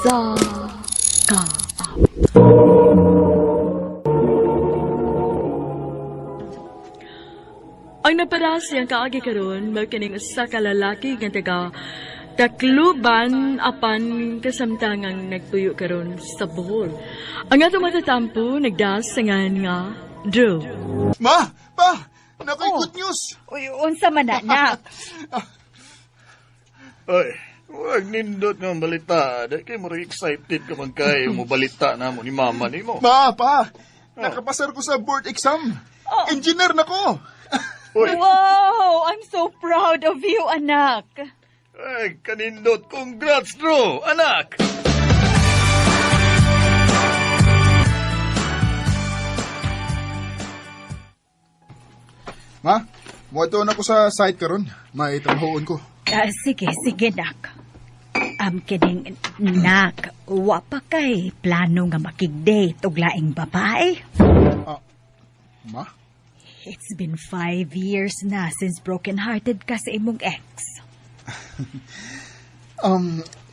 sa ka. Ang naparas siyang kaagi karon magkining usa ka lalaki nga taga Tacloban apan kasamtangang nagtuyo karon sa Bohol. Ang ato matatampo nagdasangan nga Drew. Ma! Pa! Nakoy good news! Uy, unsa man anak? Ay, huwag nindot nga balita. Dahil kayo mo excited ka man kayo mo balita na mo ni mama ni mo. Ma! Pa! Nakapasar ko sa board exam. Engineer na ko! Uy, Wow! I'm so proud of you, anak. ay, kanindot. Congrats, Drew, anak! Ma, muwato na ko sa site karon. Maitrabahoon ko. Sige, nak. Kining, nak, wa pa kay plano nga makig-date og laing babae. Ma? It's been 5 years na since broken-hearted ka sa imong ex.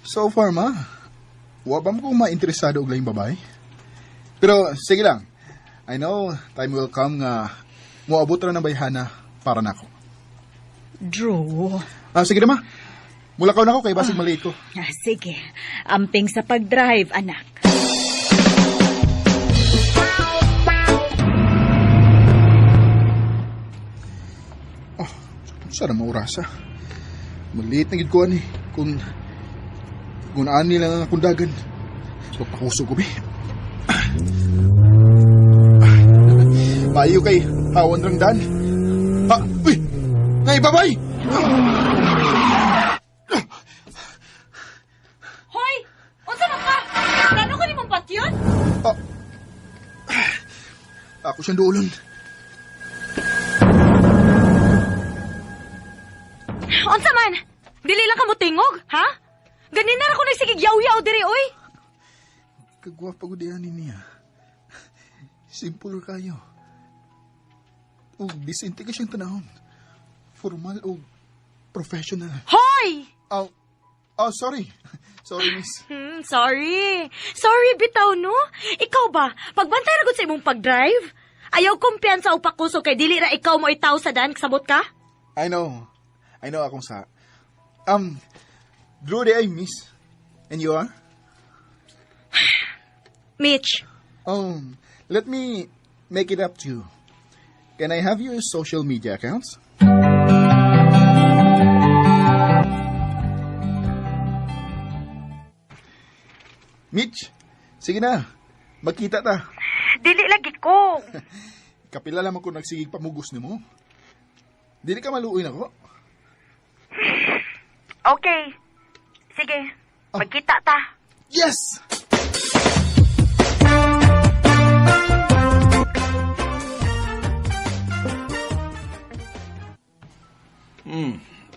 So far, ma, wa ba mo kong mainteresado og laing babae? Pero, sige lang. I know, time will come nga moabot ra ng bayhana para nako. Drew. Sige na, ma. Mulakaw na ako kay basig maliit ko. Sige, amping sa pag-drive, anak. Sana maurasa. Maliit na gid ko ani. Kung ani lang ang kundagan. So, pakuso ko, be. Maayo kay hawan rang dan. Uy! Naibabay! Hoy! Unsa man ka? Plano ko ni mong patyon? Ako siyang duulon. Unsa man? Dili lang ka mo tingog, ha? Ganin na ako nagsigig yaw-yaw diri, oy. Kagwapa ko diyan niya. Simple kayo. O disente ka siyang tanahon. Formal o professional. Hoy! Sorry. Sorry, miss. Sorry. Sorry, bitaw, no? Ikaw ba, pagbantay ra gud sa imong pag-drive? Ayaw kumpiyansa o pakuso kay dili ra ikaw mo itaw sa daan kasabot ka? I know akong sa... Drew de ay, miss. And you are? Mitch. Let me make it up to you. Can I have your social media accounts? Mitch, sige na. Magkita ta. Dili lagi ko. Kapila lamang ko nagsigig pamugos ni mo. Dili ka maluoy na ko. Okay. Sige. Magkita ta. Yes!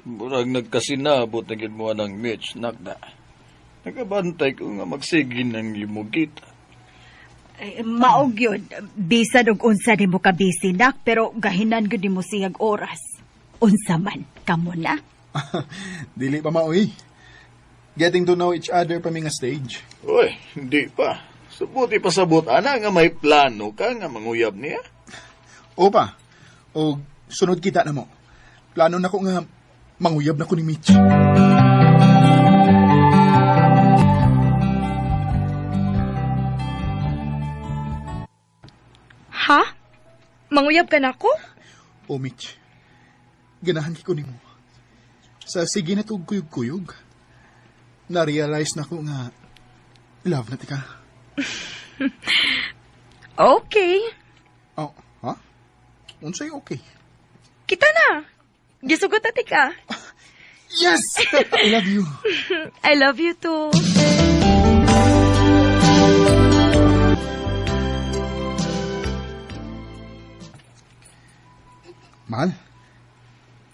Burag nagkasinabot na mo ng Mitch, nakda. Nagabantay ko nga magsigin ng limugit. Maog yun. Bisan og unsa ni mo kabisinak, pero gahinan gud mo siyag oras. Unsa man, kamo na. Dili pa maoy. Getting to know each other pa nga stage. Uy, hindi pa. Subuti pa sabot, ana nga may plano ka nga manguyab niya. Opa, o sunod kita na mo. Plano na ko nga manguyab na ko ni Mitch. Ha? Manguyab ka na ko? O Mitch, ganahan ko ni mo. Sa sige na tog kuyog-kuyog, na-realize na ko nga love na tika. Okay. Oh, ha? Unsay okay? Kita na. Gisugot ati ka. Yes! I love you. I love you too. Mahal,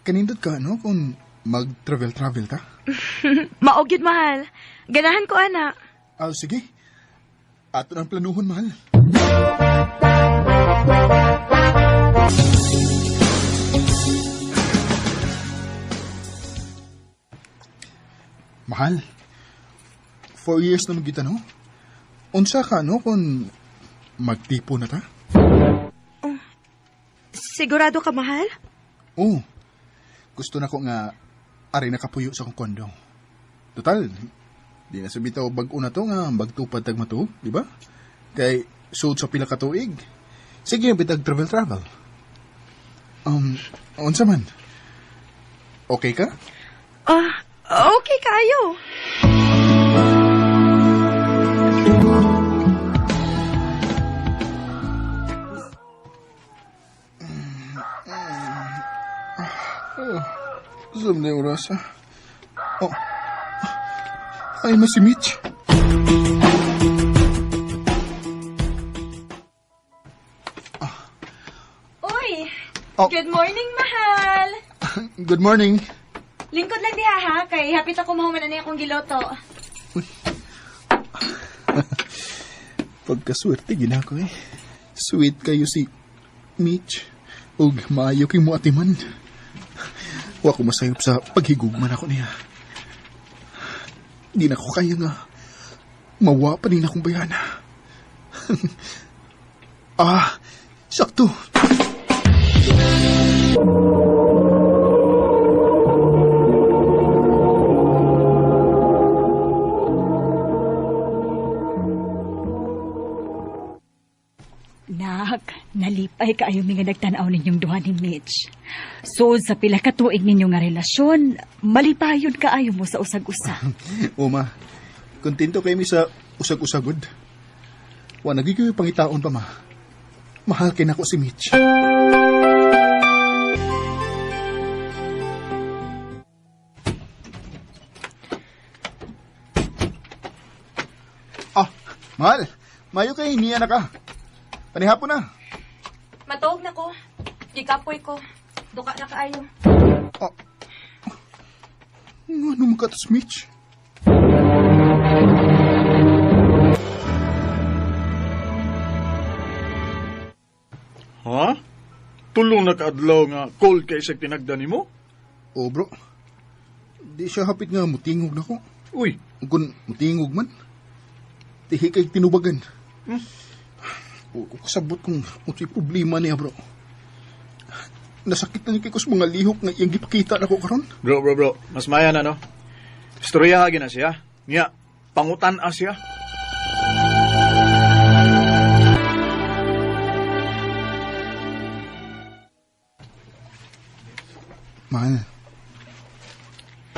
kanindot ka, no? Kung mag-travel-travel ta? Maog yun, mahal. Ganahan ko, ana. Sige. Ato ng planuhon, mahal. Mahal, 4 years na magkita, no? Unsa ka, no, kung magtipo na ta? Sigurado ka, mahal? Oo. Gusto na ko nga ari na kapuyo sa kong kondo. Total, di na sabitaw bag-o na to nga bagtupad tag matuog, di ba? Kay suod sa pila ka tuig. Sige, bitag travel. Unsa man? Okay ka? Okay kayo. Zoom na yung oras, ha? Oh. Ay, na si Mitch. Uy! Oh. Good morning, mahal! Good morning. Lingkod lang diha, ha? Kay hapit ako mahuman na niya akong giloto. Pagkaswerte, ginako eh. Sweet kayo si Mitch. Ug maayo kay mo atiman. Wa ko masayop sa paghigugman ako niya. Di na ko kaya nga mawa pa rin akong bayana. Sakto. Nak, nalipay kaayo mi nga nagtanaw ninyong duha ni Mitch. So, sa pila ka tuig ninyo nga relasyon, malipayon kaayo mo sa usag-usa. Uma, kontento kayo mi sa usag-usagod. Wa nagiging pangitaon pa, ma. Mahal kay nako si Mitch. Mahal. Mayo kay niya na ka. Panihapon na. Matuog na ko. Gikapoy ko. Duka na kaayo. Ano mo ka, Mitch? Ha? Tulong na kaadlaw nga cold kay sa tinagdan nimo? Oh, bro. Di siya hapit nga mutingog na ko. Uy, Kung mutingog man, tihi kay tinubagan. O kasabot kung uto'y problema niya, bro. Nasakit na niya kay kus mga lihok nga iyang gipakita na ko karon. bro. Mas maya na, no? Istorya hagi na siya. Nga, pangutan siya. Mahal,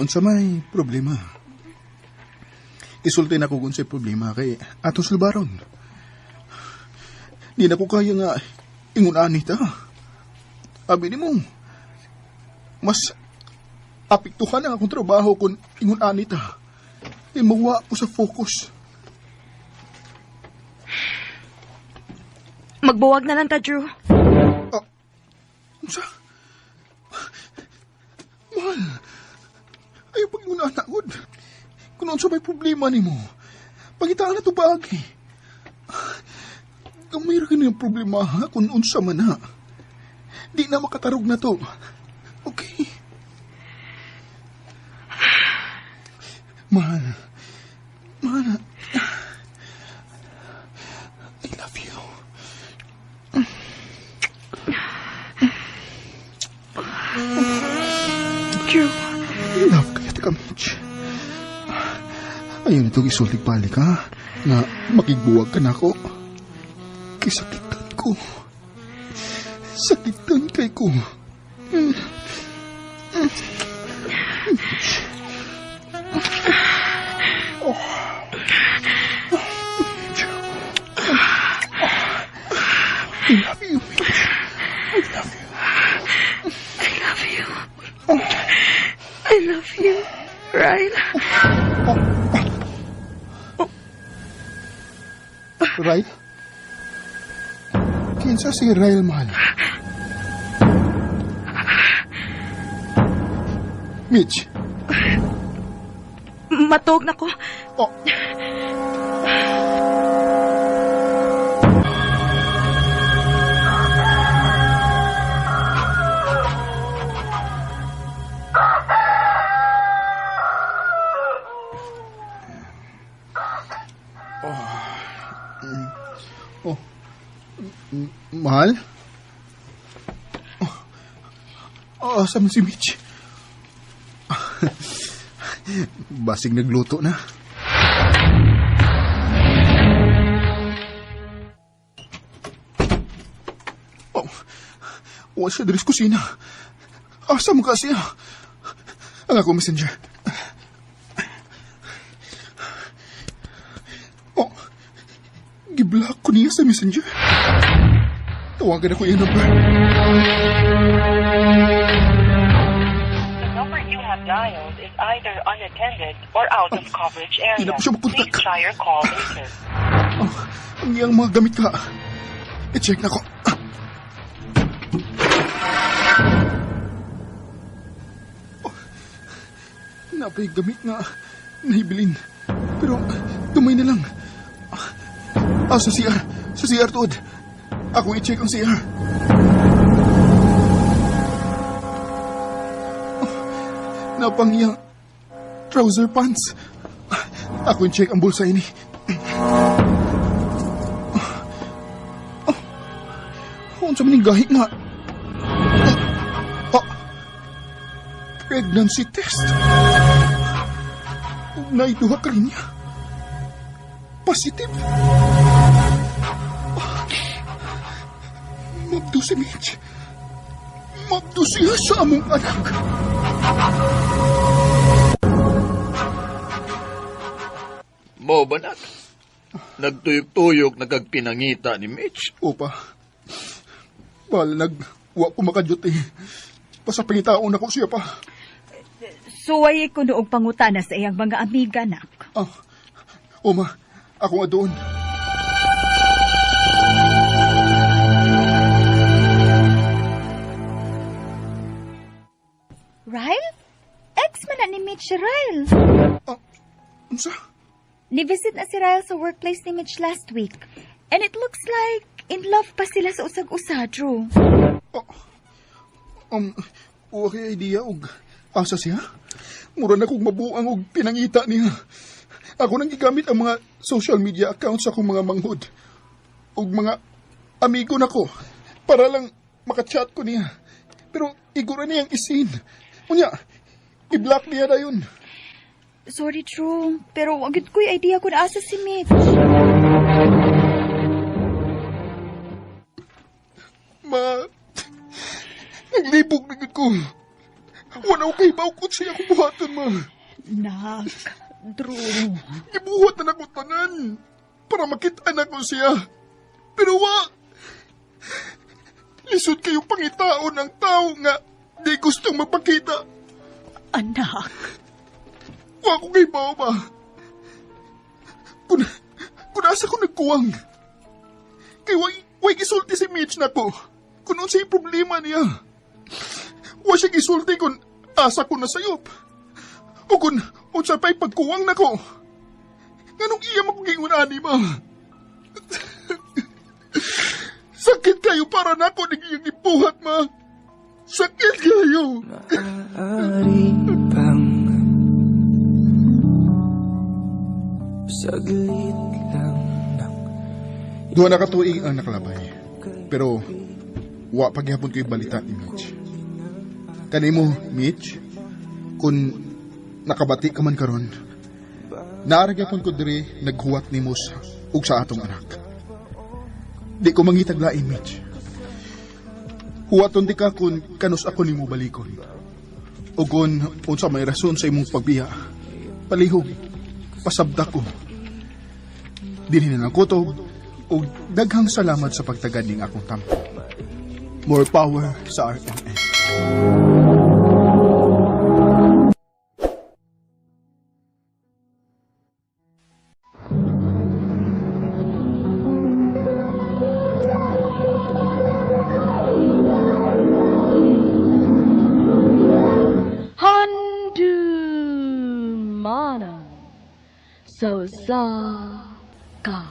unsa may problema? Isulti na ko kung sa'y problema kay atos lubaron. Di na ko kaya nga ingunani ta. Abi ni mo, mas apiktuhan ang akong trabaho kung ingunani ta. Di mawa ko sa focus. Magbuwag na lang ta, Drew. Unsa? Mahal, ayaw pag ingunana ko. Kung unsa may problema ni mo, pagitaan na ito bagay. Kung mayroon ka niyang problema, ha? Kung unsa man ha. Di na makatarog na to. Okay? Mahal. I love you. Drew. Love kayo, tika Mitch. Ayaw nito isultig balik ha, nga makigbuwag ka na ako. Kisakitan ko. Sakitan kay ko. I love you, Mitch. I love you. I love you, Ryle. Ryle? Kinsa si Ryle, mahal? Mitch? Matuog na ko. Oh. Asa man si Mitch? Basig nagluto na. Oh, wala siya diri sa kusina. Asa mo ka siya? Ang ako messenger. Oh, giblock ko niya sa messenger. Tawagan ako yung number. The number you have dialed is either unattended or out of coverage Hindi area. na po siya makontak. Please try your call later. Oh, ang iyang mga gamit ka. I-check na ko. Oh, napay gamit nga nahibilin. Pero tumay na lang. Sa CR. Sa CR tuod. Ako i-check ang CR. Oh, napangyang trouser pants. Ako i-check ang bulsa ini. Unsa man ning gahi nga? Pregnancy test. Naiduha ka rin niya. Positive. Mabdo si Mitch. Mabdo siya sa among anak. Mo ba nak? Nagtuyok-tuyok nagagpinangita ni Mitch. Opa. Bala wa ko makadyot eh. Pasapingitaon ako siya pa. Suway ko noong pangutana sa iyang mga amiga, nak. Oma, ako nga doon. Ryle? Ex man na ni Mitch si Ryle. Unsa? Ni-visit na si Ryle sa workplace ni Mitch last week. And it looks like in love pa sila sa usag-usa, Drew. Okay idea og asa siya? Mura na kong mabuang og pinangita niya. Ako nang gigamit ang mga social media accounts sa akong mga manghod. Og mga amigo nako para lang makachat ko niya. Pero igura niyang isin. Unya, i-block niya na yun. Sorry, Drew. Pero agad ko'y idea kung asa si Mitch. Naglibog na ko. Wala ko kay bawkot siya akong buhatan, ma. Nak, Drew. Ibuhat na ako tanan para makita na ko siya. Pero lisod kayong pangitaon ng tao nga di gustong mapakita. Anak. Wa ko kay bao ba? Kung asa ko nagkuwang. Kay way gisulti si Mitch na ko. Kung unsay problema niya. Wa siya gisulti kung asa ko nasayop. O kung unsa pa'y pagkuwang na ko. Nganong iya makugingon ani ma? Sakit kayo para na ako ng iyang ipuhat, ma. Sakit kayo. Maaari bang saglit lang ng Duha na katuig ang nakalabay. Pero, wa paghihapon ko yung balita ni Mitch. Kanimo, Mitch, kung nakabati ka man karon, naaragyapon ko diri naghuwat ni Mus ug sa atong anak. Di ko mangitag lain, Mitch. Huwaton di ka kung kanus ako nimo balikon. O kung unsa may rason sa imong pagbiya, palihog, pasabda ko. Dinhi na nakutob, o daghang salamat sa pagtagad ning akong tampo. More power sa RMN. Mana so sa ka.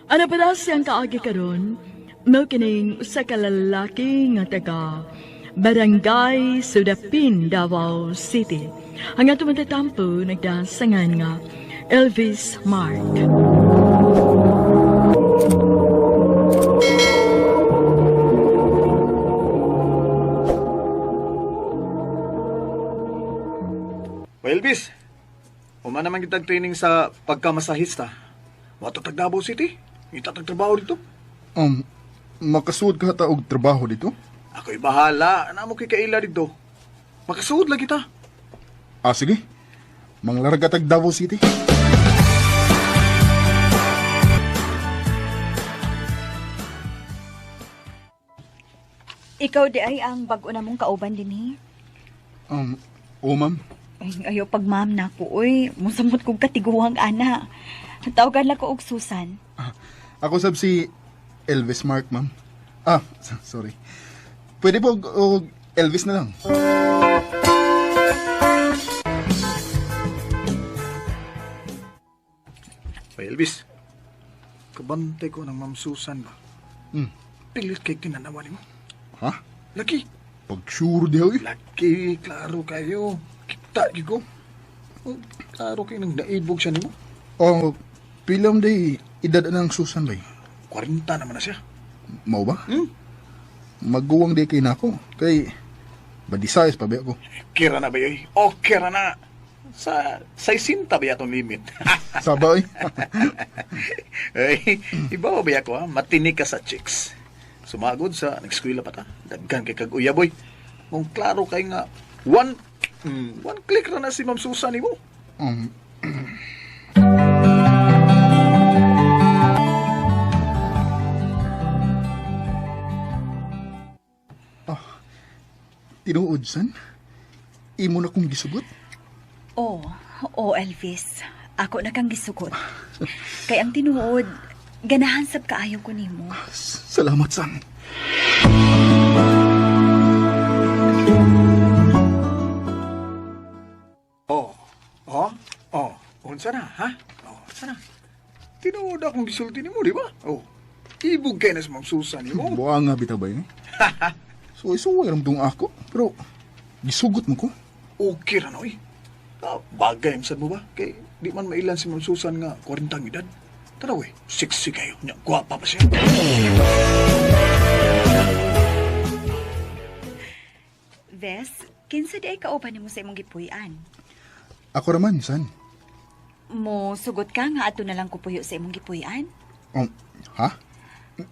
Ano pa daw siyang kaagi karon? Mao kining usa ka lalaki nga taga Barangay Sudapin, Davao City. Ang ato matatampo nagdasangan nga Elvis Mark. man kitag training sa pagkamasahista. Wato tag Davao City. Kita tag trabaho dito. Makasuod ka ta og trabaho dito? Ako'y bahala. Namo kay kaila dito. Makasuod lang kita. Sige. Manglarga tag Davao City. Ikaw di ay ang bago na mong kauban din eh. Ma'am. Ay, ayaw pag ma'am na ko, uy. Musamot kong katiguhang ana. Tawagan lang ko og Susan. Ako sab si Elvis Mark, ma'am. Sorry. Pwede po og Elvis na lang. Ay, Elvis. Kabantay ko ng Ma'am Susan ba? Pilit kay tinanawan mo. Ha? Laki. Pag-sure di hoy. Laki, klaro kayo. Kita, ko. Klaro kayo nang naibog siya nimo. Pilam day edad ng Susan bay. 40 naman na siya. Mau ba? Maguwang day kay nako. Kay badisayas pa ba ako? Kira na ba yun? O, kira na. Sa 60 ba yatong limit? Sabay. Ay, iba ba ako ha? Matinig ka sa chicks. Sumagod sa nag-eskwela pa ta. Daggan kay kag-uya boy. Kung klaro kay nga, one click na si Ma'am Susan ni mo. Tinuod san? Imo na kong gisugot? Elvis. Ako na kang gisugot. Kay ang tinuod, ganahan sab kaayo ko nimo. Salamat, san. Unsa na, ha? Unsa na? Tinuod akong gisulti ni mo, di ba? Ibog kay na si Ma'am Susan ni mo. Buang nga bitabay. Suway-suway ramdong ako. Pero, gisugot mo ko. Okay ra na, oy. Bagay mo mo ba? Kay di man mailan si Ma'am Susan nga 40 ang edad. Tara, we. Sexy kayo. Nya, gwapa pa siya. Ves, kinsa di ay kauban nimo sa imong gipuy-an? Ako raman, san? Mo sugot ka nga ato na lang kupuyo sa imong gipuy-an? Ha?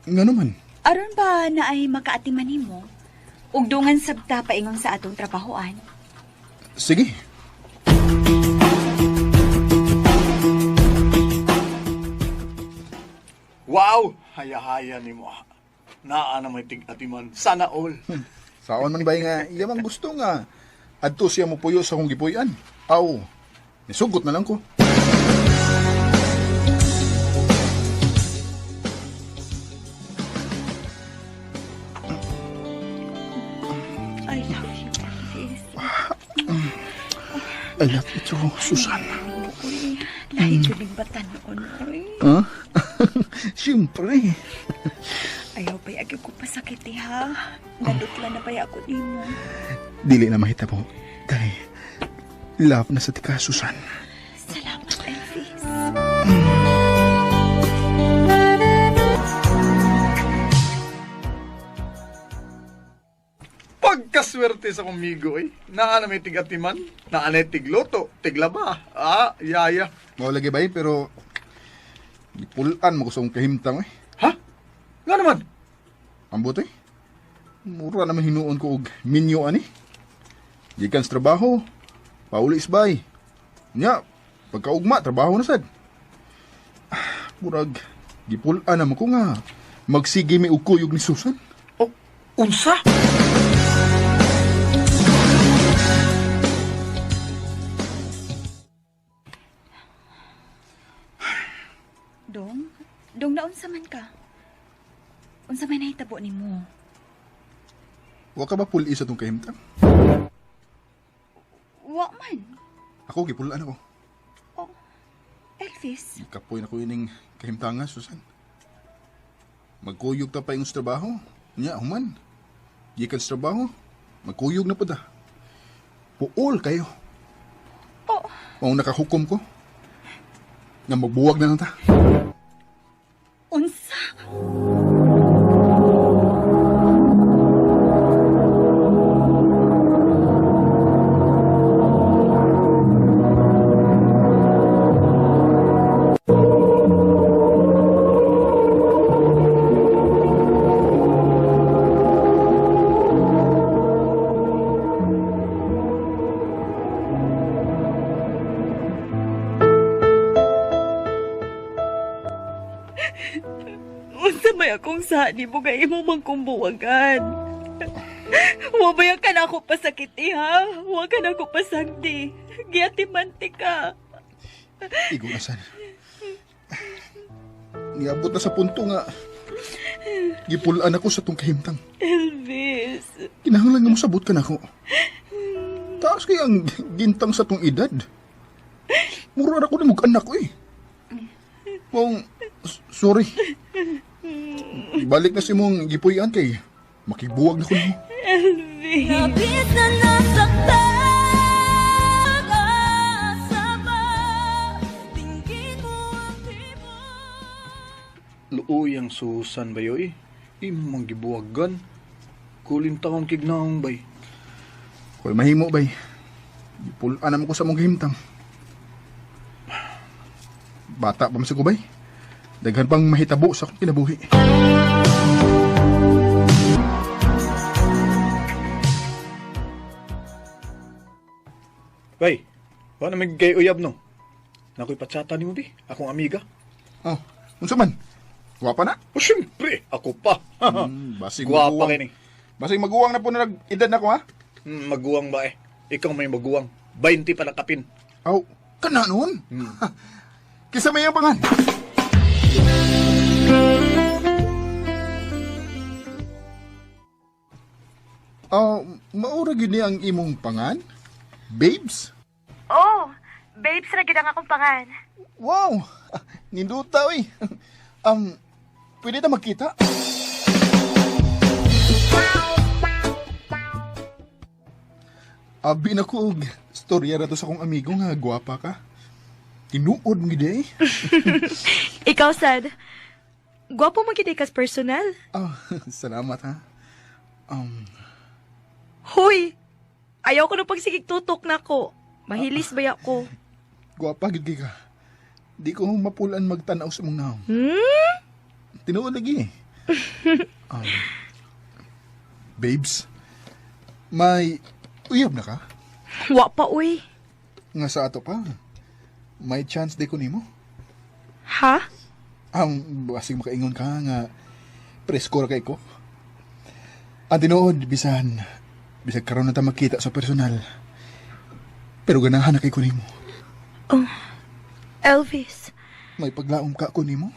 Nga naman. Aron ba na ay makaatiman nimo? Ugdungan sabta paingon sa atong trabahoan. Sige. Wow! Haya-haya ni mo. Naa na may tig-atiman. Sana all. Saon man ba nga, iya mang gusto nga. Adto siya mo puyo sa kong gipuyan. Nisugot na lang ko. I love you, Elvis. I love you too, Susan. Uy, lahi ko ning batan noon, uy. Siyempre. Ayaw pa yagi ko pasakiti, ha? Nadutla na pa ako nimo. Dili na mahita po. Kay, love na sa tika, Susan. Salamat, Elvis. Pagkaswerte sa kumigo, eh. Naa na may tig-atiman. Naa na tigloto. Tiglaba. Yaya. Mao lagi ba pero gipulan mo ko sa kong kahimtang eh. Ha? Nga naman. Ambot eh. Mura naman hinuon ko og minyo ani. Gikan sa trabaho, pauli isbay. Nya, pagkaugma, trabaho na sad. Murag, gipulan naman ko nga magsige may ukuyog ni Susan. Unsa? Dong naunsa man ka? Unsa may nahitabo nimo? Wa ka ba puli sa tong kahimtang? Wa man. Ako, gipulan ako. Elvis. Kapoy na ko ining kahimtanga, Susan. Magkuyog ta pa yung sa trabaho. Nya, human. Gikan sa trabaho, magkuyog na po da. Puol kayo. Ang nakahukom ko, nga magbuwag na lang ta. Unsa? Unsa may akong sani mo kay imo mangkumbuwagan. Wa ba ka na ako pasakiti ha? Wa ka na ako pasagdi. Giyatimanti ka. Igo asan. Niabot na sa punto nga gipulaan ako sa tong kahimtang. Elvis. Kinahanglan nga mo sabot ka na ako. Taas kay ang gintang sa tong edad. Mura na ko ni mong anak ko eh. Sorry. Ibalik na si mong gipuyan kay makibuwag na ko nimo. Elvis. Labis na nasaktan asama, tingin mo ang Luoy ang Susan bayoy. Imong gibuwagan. Kulintangon kignaong bay. Koy mahimo bay. Gipulaan naman ko sa mong kahimtang. Bata pa masig ko bay. Daghan pang mahitabo sa akong kinabuhi. Bay, wala may gay uyab no? Nakoy patsata ni mo bi, akong amiga. Oh, unsa man? Gwapa na? O syempre, ako pa. Basig Guwapa maguwang. kini. Basig maguwang na po na nag-edad na ko ha? Maguwang ba eh? Ikaw may maguwang. 20 pa nakapin. Aw, kana noon? Kisa may ang pangan. Maura gini ang imong pangan? Babes? Oh, babes ra gid ang akong pangan. Wow! Ninduta, oy. Pwede na magkita? Abi na ko, storya na to sa kong amigo nga, gwapa ka. Tinuod mo gide eh. Ikaw, sad. Gwapo mo gid kas personal. Salamat ha. Hoy! Ayaw ko na pagsigig tutok na ko. Mahilis ba ako? Gwapa gid ka. Di ko mapulan magtanaw sa mong naong. Tinuod lagi eh. Babes, may uyab na ka? Wa pa, uy. Nga sa ato pa. May chance di ko nimo. Ha? Basig makaingon ka nga presko ra kay ko. Ang tinuod, bisag karon na ta magkita sa personal. Pero ganahan na kay ko nimo. Oh, Elvis. May paglaom ka ko nimo?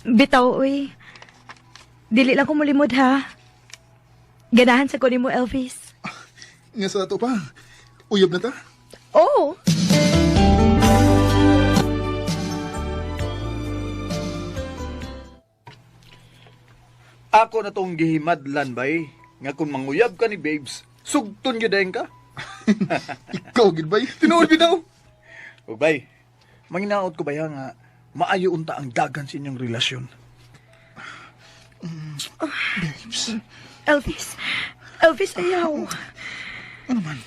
Bitaw, uy. Dili lang ko mulimod, ha? Ganahan sa ko ni mo, Elvis. Nga sa ato pa. Uyab na ta? Oh! Ako na tong gihimadlan bay. Nga kung manguyab ka ni babes, sugton yun dahin ka. Ikaw, gid bay. Tinuod bitaw. O bay, manginaot ko ba nga maayo unta ang dagan sa inyong relasyon. Elvis, ayaw. Ano man?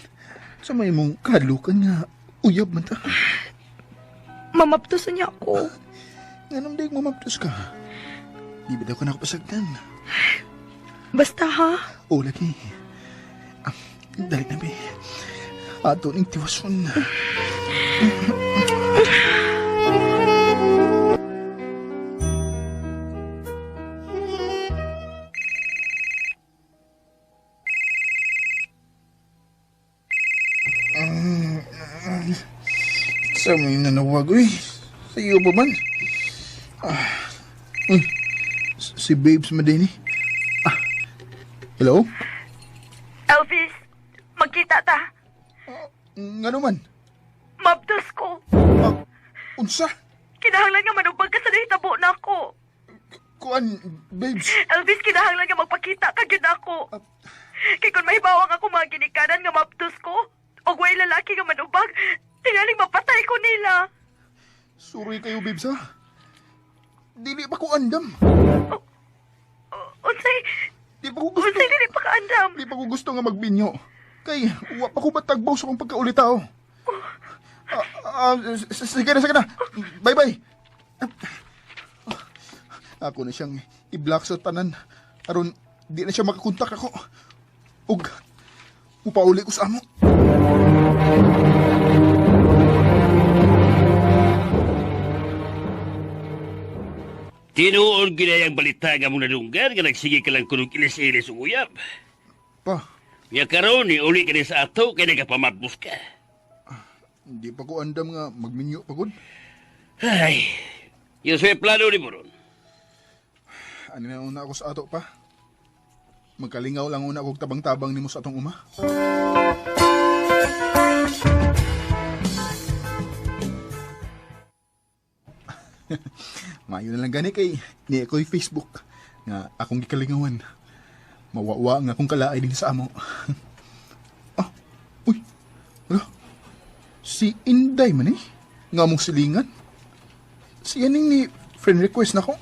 Sa may mong kalukan nga uyab man ta. Mamaptos niya ako. Nga nang daig mamaptos ka. Di ba daw ka nakapasagdan? Basta, ha? O, lagi. Dali na, be. Ato ning tiwason. Sa may nanawag, uy. Sa iyo ba man? Si Babes Madeni. Hello? Elvis, magkita ta. Nga naman? Maptos ko. Unsa? Kinahanglan nga manubag ka sa nahitabo na ako. Kuan, Babes. Elvis, kinahanglan nga magpakita ka gyud ako. Kay kung mahibawang ako mga ginikanan nga maptos ko, o way lalaki nga manubag, tinaling mapatay ko nila. Sorry kayo, Babes, ha? Dili pa ko andam. Unsay, Di pa ko gusto. unsay dili pa kaandam. Di pa ko gusto nga magbinyo. Kay, wa pa ko matagbaw sa kong pagkaulitao. Sige na. Bye-bye. Ako na siyang i-block sa tanan. Aron, di na siya makakontak ako. Ug, mupauli ko sa amo. Tinuon ginayang balita nga mong nadunggan nga nagsige ka lang kunog ilis-ilis ug uyab. Pa, Ya karon ni uli ka din sa ato kay nagapamatbos ka. hindi pa ko andam nga magminyo pagod. Ay, yun sa'yo plano ni mo ron. Ano na una ako sa ato pa? Magkalingaw lang una kog tabang-tabang nimo sa atong uma. Mayo na lang gani kay ni ako'y Facebook nga akong gikalingawan. Mawawa nga akong kalaay din sa amo. Ah, uy, wala. Si Inday man eh. Nga mong silingan. Siya ning ni friend request na ko.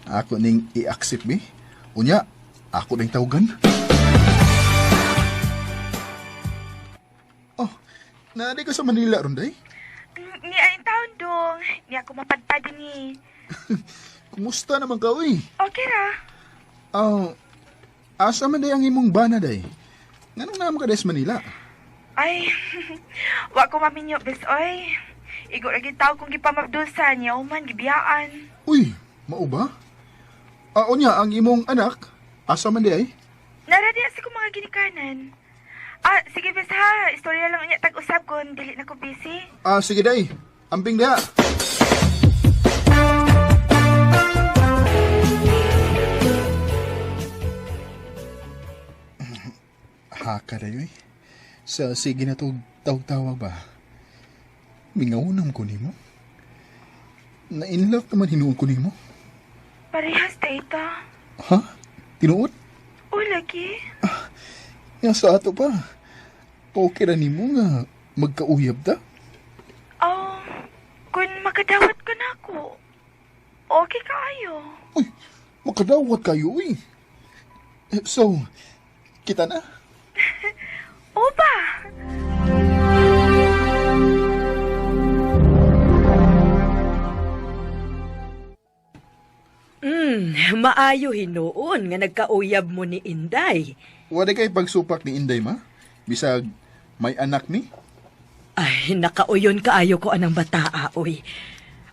Ako ning i-accept mi. Unya, ako ning tawagan. Oh, naaday ka sa Manila ron, day? Ni ay taon dong. Ni ako mapadpad ni. Kumusta naman ka, uy? Okay ra. Asa man day ang imong bana, day? Nganong naman ka day sa Manila? Ay, wa ko maminyo, bes, oy. Igo lagi tao kung gipamabdusan niya, man, gibiyaan. Uy, mao ba? Unya, ang imong anak, asa man day? Naradiya sa ko mga ginikanan. Ah, sige, bes, ha. Istorya lang niya tag-usab kung dili na ko busy. Sige, day. Amping day, ha? Haka dayo eh. Sa sige na to tawag-tawag ba? Mingaunam ko nimo. Na-inlove naman hinuon ko nimo. Parehas, tita. Ha? Tinuod? O, lagi. Nga sa ato pa. Okay ra nimo nga magkauyab ta? Oh, kung makadawat ka na ako, okay kaayo. Uy, makadawat kayo eh. So, kita na? O ba? Maayo hinuon nga nagkauyab mo ni Inday. Wala kay pagsupak ni Inday ma? Bisag may anak ni? Ay, nakauyon kaayo ko anang bataa, oy.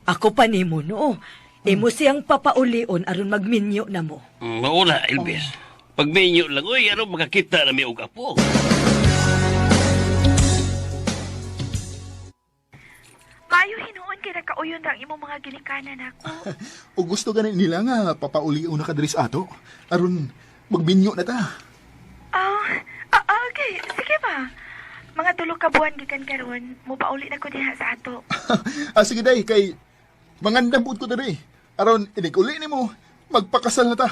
Ako pa ni mo, no? Imo siyang papaulion aron magminyo na mo. Mauna, Elvis. Pag menyo lang, uy, ano makakita na may uga po. Maayo hinuon kay nakauyon ra ang imong mga ginikanan ako. O gusto ganin nila nga papauliw na kadris ato? Aron magbinyo na ta. Okay. Sige ba? Mga tulo ka buwan gikan karon, mo pauli na ko diha sa ato. Sige day, kay mangandam po ko dali. Aron inikuli ni mo, magpakasal na ta.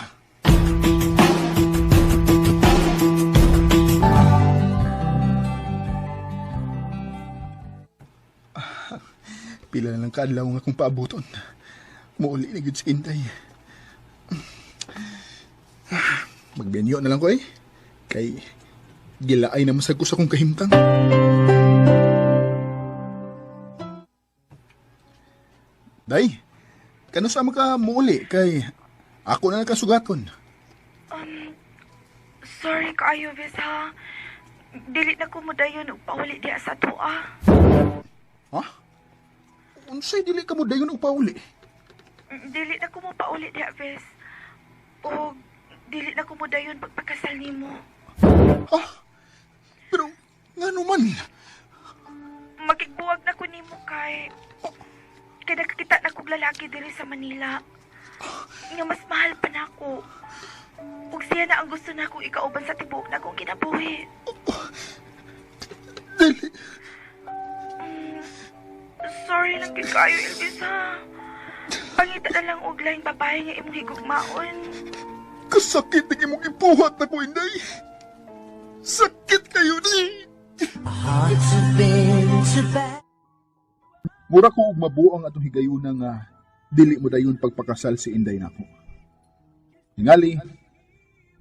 Pila na lang kaadlaw nga akong paabuton. Muuli na gud si Inday. Magbenyo na lang ko eh. Kay gilaay na masag ko sa kong kahimtang. Day, kano sa ka muuli kay ako na nakasugaton. Sorry kaayo, bes, ha. Dili na ko mo dayon og pauli diha sa tuwa. Ha? Unsay dili ka mo dayon og pauli? Dili na ko mo pauli diha, bes. O dili na ko mo dayon pagpakasal nimo. Ha? Pero ngano man? Magigbuwag na ko nimo kay nakakita na kog lalaki diri sa Manila. Nga mas mahal pa nako. Ug siya na ang gusto nako ikauban sa tibuok na kong kinabuhi. Dili. Sorry lang kay kayo, Elvis, ha. Pangita na lang og laing babae nga imong higugmaon. Kasakit na imong ipuhat na ko, Inday. Sakit kayo ni. Mura ko og mabuang atong higayuna nga dili mo dayon pagpakasal si Inday nako. Ningali,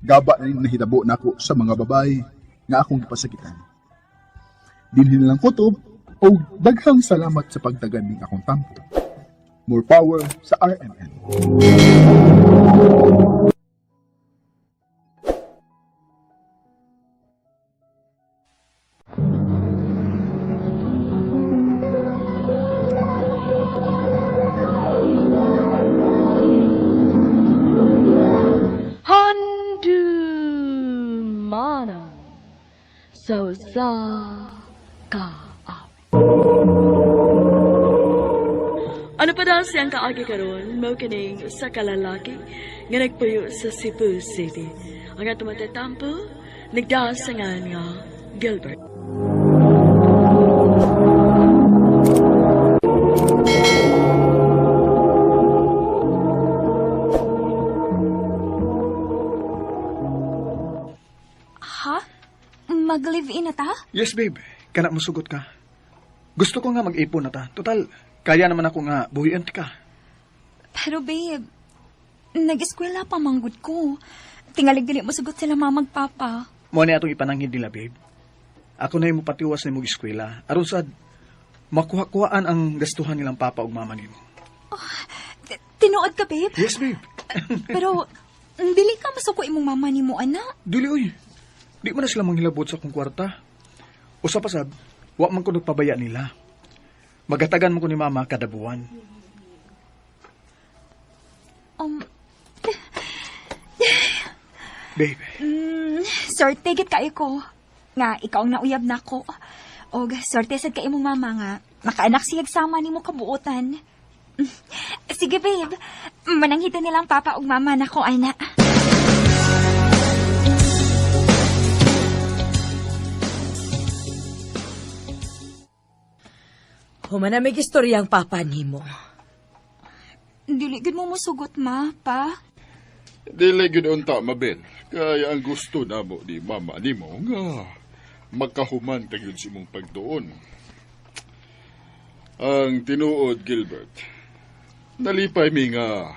gaba na nahitabo nako sa mga babae nga akong gipasakitan. Dinhin lang kutob o daghang salamat sa pagtagad ning akong tampo. More power sa RMN. sa ka. Ano pa daw siyang kaagi karon, mao kining sa kalalaki nga nagpuyo sa Cebu City. Ang atong matatampo, nagdasangan nga Gilbert. Ha? Mag-live-in na ta? Yes, babe. Kana mo sugot ka. Gusto ko nga mag-ipon na ta. Total, kaya naman ako nga buhian ka. Pero babe, nag-eskwela pa manggod ko. Tingalig dili mo sugot sila mamag papa. Mo ni atong ipanangin nila, babe. Ako na yung patiwas ni mo eskwela. Aron sad, makuha-kuhaan ang gastuhan nilang papa ug mama nimo. Tinuod ka, babe? Yes, babe. Pero, dili ka masuko imong mama ni mo, ana. Dili, oy. Di mo na sila manghilabot sa akong kwarta. Usa pa sad, wa man ko nagpabaya nila. Magatagan mo ko ni mama kada buwan. Babe. Sorte git kayo ko. Nga, ikaw ang nauyab na ko. O, sorte sad ka imong mama nga. Makaanak siyag sama ni mo kabuutan. Sige, babe. Mananghitan nilang papa ug mama na ko, ana. Humanamig istorya ang papa nimo. Dili gid mo musugot, ma, pa. Dili gid unta, Mabel. Kaya ang gusto namo ni mama nimo nga magkahuman tagyud si mong pagtuon. Ang tinuod, Gilbert, nalipay mi nga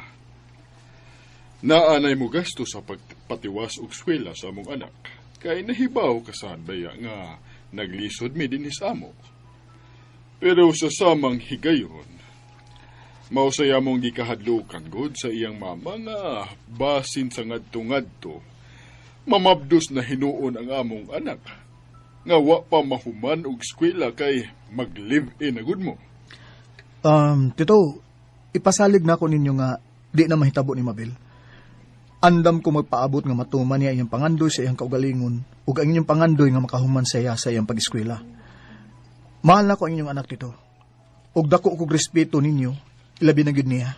naanay mo gasto sa pagpatiwas og eskwela sa among anak. Kay nahibaw kasan baya nga naglisod mi dinhi sa amo. Pero sa samang higayon, mausaya mong gikahadlukan god sa iyang mama nga basin sa ngadto-ngadto, mamabdos na hinuon ang among anak. Nga wa pa mahuman og eskwela kay mag-live-in agud mo. Tito, ipasalig na ko ninyo nga di na mahitabo ni Mabel. Andam ko magpaabot nga matuman niya iyang pangandoy sa iyang kaugalingon ug ang inyong pangandoy nga makahuman sa iya sa iyang pag-eskwela. Mahal na ko ang inyong anak dito. Ug dako kog respeto ninyo, ilabi na gyud niya.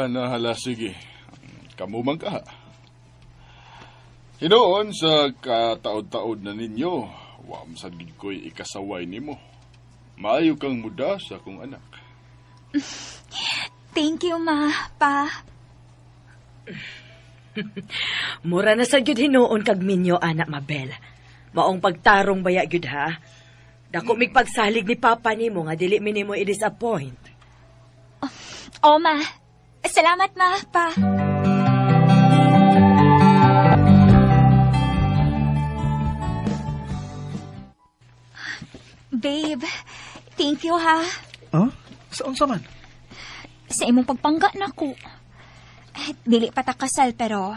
Nahala, sige. Kamu man ka. Hinoon sa kataod-taod na ninyo, wam sa gid ko'y ikasaway nimo. Maayo kang muda sa akong anak. Thank you, ma, pa. Mura na sa gyud hinuon kag minyo, anak Mabel. Maong pagtarong baya gyud ha. Dako mig pagsalig ni papa nimo nga dili mi nimo i-disappoint. Oh, ma. Salamat, ma, pa. Babe, thank you, ha. Huh? Saan sa man? Sa imong pagpangga na ko. Dili pa ta kasal, pero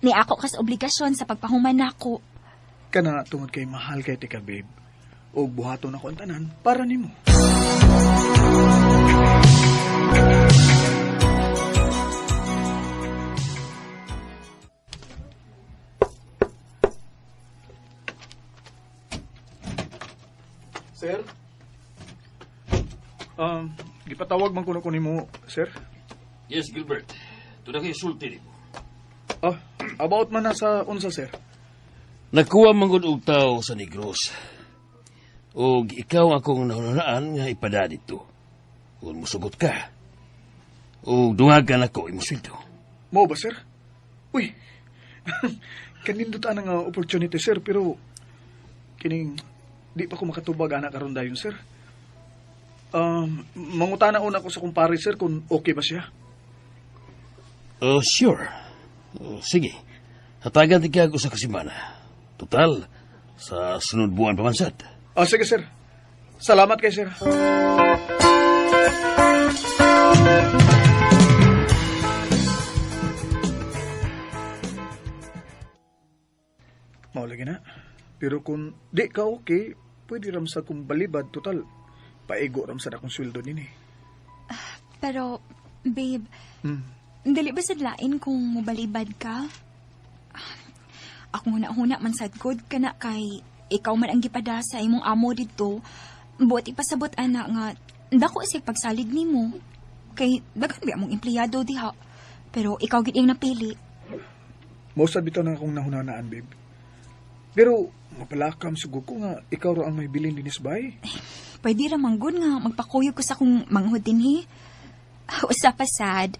ni ako kas obligasyon sa pagpahuman nako. Kana tungod kay mahal kay tika, babe. O buhaton ako ang tanan para nimo. Sir? Gipatawag man kuno ko nimo, sir? Yes, Gilbert. Ito na kayo sulti nimo. About man na sa unsa, sir? Nakuha manggod og tao sa Negros. Og ikaw akong naunaan nga ipada dito. Kung musugot ka. O dungagan ako imusweldo. Mo ba, sir? Uy, kanindot ang nga opportunity, sir, pero kining di pa ko makatubag anak karon dayon, sir. Mangutana una ko sa kumpare, sir, kung okay ba siya. Sure. Sige. Hatagan tigag sa kasimana. Total, sa sunod buwan pamansad. Sige, sir. Salamat kay sir. Maulagi na. Pero kung di ka okay, pwede ram sa kong balibad. Total, paigo ram sa akong sweldo nini. Pero, babe, dili ba sadlain kung mubalibad ka? Ako huna-huna man sad good kana kay ikaw man ang gipada sa imong amo dito. Buot ipasabot ana nga dako sig pagsalig nimo. Kay daghan ba mong empleyado diha. Pero ikaw gid ang napili. Most bitaw na akong nahunanaan, babe. Pero mapalakam sugod ko nga ikaw ra ang may bilin dinis bay. Pwede ra manggod nga magpakuyog ko sa akong manghod dinhi. Usa pa sad.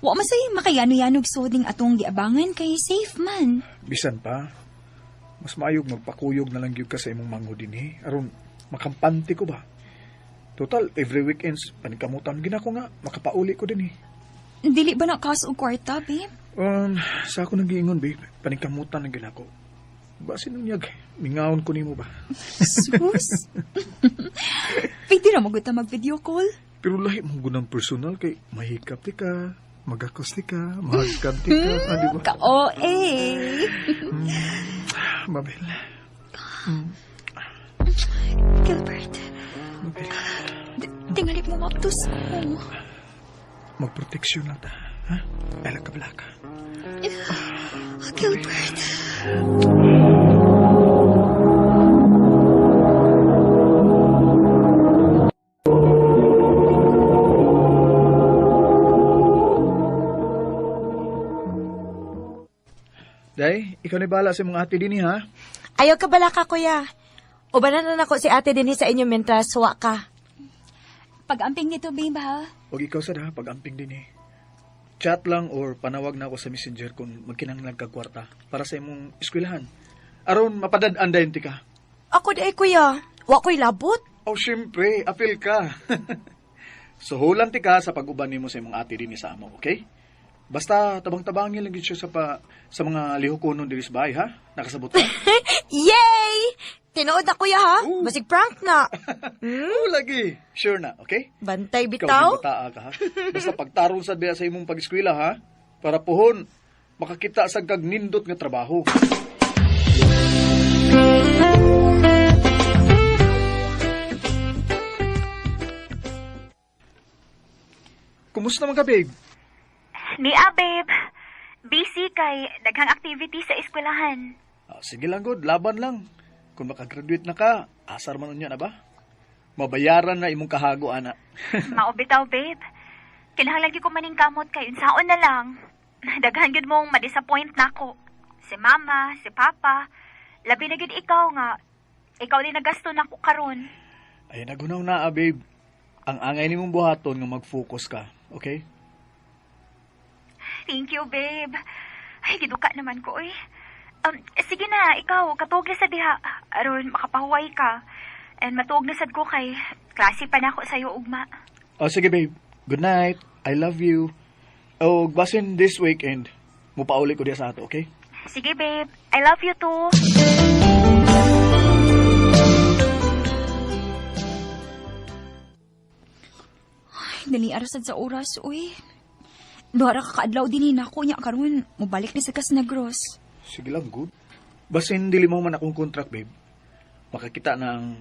Wa masay makayano-yanog suding atong giabangan kay safe man. Bisan pa, mas maayog magpakuyog na lang gyud ka sa imong manghod dinhi aron makampante ko ba. Total every weekends panikamutan gina ko nga makapauli ko dinhi. Dili ba na kas og kwarta, babe? Sa ako nag-iingon, babe, panikamutan na gina ko. Basin nunyag, mingawon ko nimo ba? Sus. Pwede ra magud ta mag-video call. Pero lahi mong gunang personal kay mahikap ti ka, magakos ti ka, mahagkab ti ka, di ba? Ka-OA. Mabel. Gilbert. Mabel. Tingali mo maptus ko. Magproteksyon lang ta, ha? Alaka-balaka. Gilbert. Day, ikaw ni bala sa mga ate din ha? Ayaw ka bala ka, kuya. Ubanan na nako si ate din sa inyo mentras suwa ka. Pag-amping nito, babe, ha? Huwag ikaw sad ha, pag-amping din eh. Chat lang or panawag na ako sa messenger kung magkinanglan kag kwarta para sa imong eskwelahan. Aron mapadad-an dayon ti ka. Ako day, kuya. Wa ko'y labot. Oh, syempre, apil ka. Suhulan ti ka sa pag-uban nimo sa imong ate din sa amo, okay? Basta tabang-tabangin lang gid siya sa mga lihukonon diri sa bahay, ha? Nakasabot ka? Yay! Tinood na, kuya, ha? Basig prank na. Oo, lagi. Sure na, okay? Bantay Ikaw bitaw. din bataa ka, ha? Basta pagtarong sa biya sa imong pag-eskwela, ha? Para puhon, makakita sa kag nindot nga trabaho. Kumusta man ka, babe? Babe. Busy kay daghang activity sa eskwelahan. Sige lang, good. Laban lang. Kung makagraduate na ka, asar man niya na ba? Mabayaran na imong kahago, ana. Maubitaw, babe. Kinahanglan ko maning kamot kay unsaon na lang. Daghan gid mong ma-disappoint nako. Si mama, si papa, labi na gid ikaw nga. Ikaw din nagasto nako karon. Ay, nagunaw na, babe. Ang angay nimong buhaton nga mag-focus ka, okay? Thank you, babe. Ay, giduka naman ko, eh. Sige na, ikaw, katog na sa diha. Aron, makapahuway ka. And matuog na sad ko kay klase pa na ako sa'yo, ugma. Oh, sige, babe. Good night. I love you. Oh, basin this weekend. Mupauli ko diya sa ato, okay? Sige, babe. I love you too. Ay, dali arasad sa oras, uy. Duhara ka kaadlaw din nako niya karon mobalik ni sa Negros. Sige lang, good. Basin dili mo man akong contract, babe. Makakita ng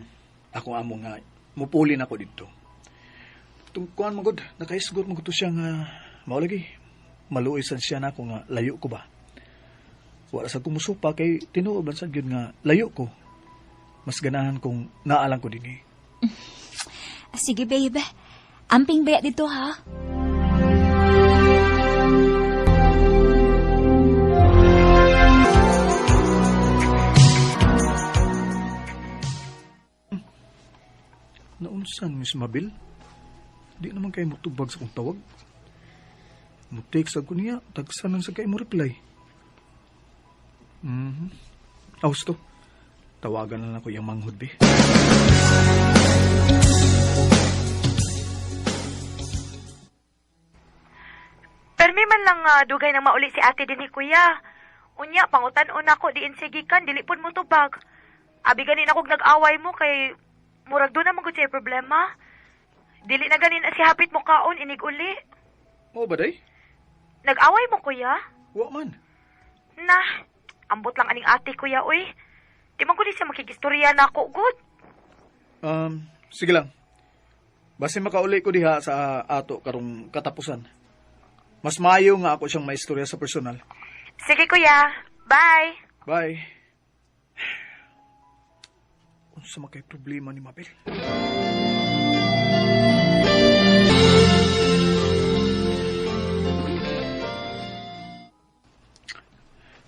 akong amo nga mupuli na ako dito. Tungkuan mo, good. Nakaisgot mo ko siya nga maulagi. Maluisan siya na ako nga layo ko ba. Wala sa kumusupa kay tinuod man sad gyud nga layo ko. Mas ganahan kong naalang ko din eh. Sige, babe. Amping baya dito, ha? Naunsan, Miss Mabel? Di naman kayo mutubag sa kong tawag. Mutext ako niya, tagsanan sa kayo mo reply. Austo, tawagan na lang ako yung manghod, be. Permi man lang dugay nang mauli si ate din ni kuya. Unya, pangutan-un ako, diin sigikan, dilipon mo tubag. Abi ganin akong nag-away mo kay murag doon naman gud siya problema. Dili na ganin si hapit mo kaon, inig uli. Oo ba, day? Nag-away mo, kuya? Wa man. Nah, ambot lang aning ate, kuya, uy. Di man ko siya makikistorya na ako, good. Sige lang. Basta makauli ko diha sa ato karong katapusan. Mas maayo nga ako siyang maistorya sa personal. Sige, kuya. Bye. Bye. Unsa man kay problema ni Mabel?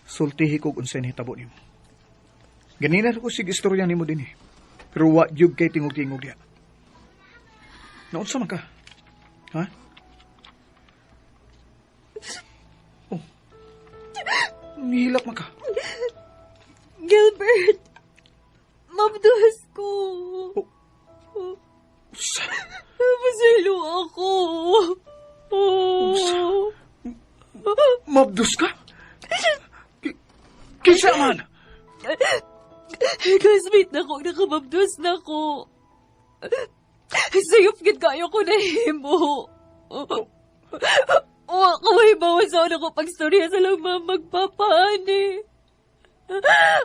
Sultihi ko kung saan hitabo nimo. Ganina ko sig istorya nimo din eh. Pero wa jud kay tingog-tingog diha. Naunsa man ka? Ha? Oh. Nihilak man ka. Gilbert! Mabdos ko! Masilo ako! Mabdos ka? Kinsa man? Classmate na ko, nakamabdos na ko. Sayop gid kayo ko na himo. Wa ko mahibawan sa una ko pagstorya sa lang magpapaani.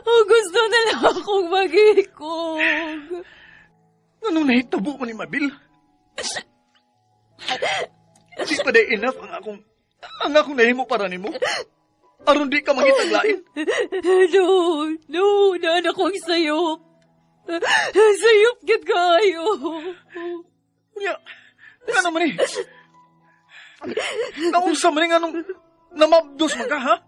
Gusto na lang akong mag-ikog. Anong nahitabo mo ni Mabil? Di pa day enough ang akong nahimo para nimo? Aron di ka mangitaglain? No, naan akong sayop. Sayop gid kayo. Unya, nga naman eh. Naunsa man nga nung namabdos man ka, ha?